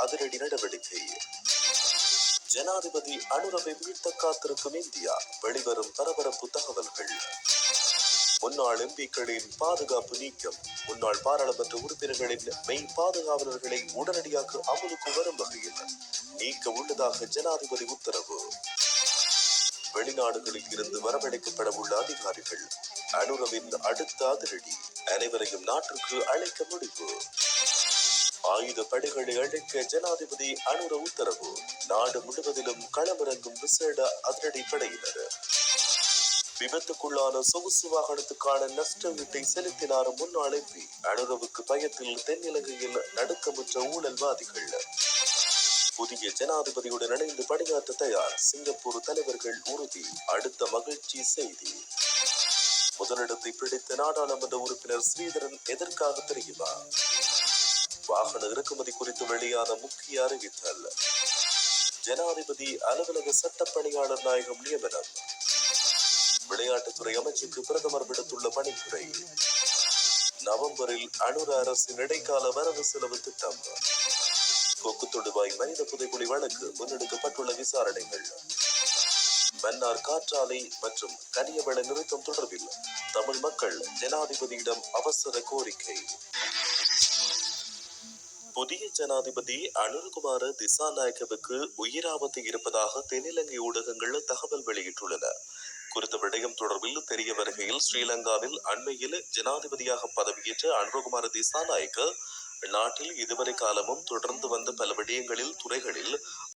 அதிரடி நடவடிக்கை. ஜனாதிபதி அனுரவை வீழ்த்த காத்திருக்கும் இந்தியா, வெளிவரும் பரபரப்பு தகவல்கள். முன்னாள் எம்பிக்களின் பாதுகாப்பு நீக்கம். முன்னாள் பாராளுமன்ற உறுப்பினர்களின் மெய் பாதுகாவலர்களை உடனடியாக அமலுக்கு வரும் வகையில் நீக்க உள்ளதாக ஜனாதிபதி உத்தரவு. வெளிநாடுகளில் இருந்து வரவழைக்கப்பட உள்ள அதிகாரிகள். அனுரவின் அடுத்த அதிரடி, அனைவரையும் நாட்டிற்கு அழைக்க முடிவு. ஆயுத படைகளை அழைக்க ஜனாதிபதி அனுர உத்தரவு. நாடு முழுவதிலும் களமிறங்கும் விசேட அதிரடி படையினர். விபத்துக்குள்ளான சொகுசு வாகனத்துக்கான நஷ்ட ஈட்டை செலுத்தினார் முன்னாள் எம்பி. அனுரவுக்கு பயத்தில் தென்னிலங்கையில் நடுக்கமுற்ற ஊழல்வாதிகள். புதிய ஜனாதிபதியுடன் இணைந்து பணியாற்ற தயார், சிங்கப்பூர் தலைவர்கள் உறுதி. அடுத்த மகிழ்ச்சி செய்தி. முதலிடத்தை பிடித்த நாடாளுமன்ற உறுப்பினர் ஸ்ரீதரன் எதற்காக தெரியுமா? வாகன இறக்குமதி குறித்து வெளியான முக்கிய அறிவித்தல். ஜனாதிபதி அலுவலக சட்டப்பணியாளர் நாயகம் நியமனம். விளையாட்டுத்துறை அமைச்சுக்கு பிரதமர் விடுத்துள்ள பணிப்புரை. நவம்பரில் அனுர அரசின் இடைக்கால வரவு செலவு திட்டம். கொக்கு தொடுவாய் மனித புதைக்குழி வழக்கு முன்னெடுக்கப்பட்டுள்ள விசாரணைகள். மன்னார் காற்றாலை மற்றும் கனியவள நிறுத்தம் தொடர்பில் தமிழ் மக்கள் ஜனாதிபதியிடம் அவசர கோரிக்கை. புதிய ஜனாதிபதி அனுரகுமார திசாநாயக்கவுக்கு உயிராபத்து இருப்பதாக தென்னிலங்கை ஊடகங்கள் தகவல் வெளியிட்டுள்ளன. குறித்த விடயம் தொடர்பில் தெரிய வருகையில், ஸ்ரீலங்காவில் அண்மையில் ஜனாதிபதியாக பதவியேற்ற அனுரகுமார திசாநாயக்க நாட்டில் இதுவரை காலமும் தொடர்ந்து வந்த பல விடயங்களில் துறைகளில்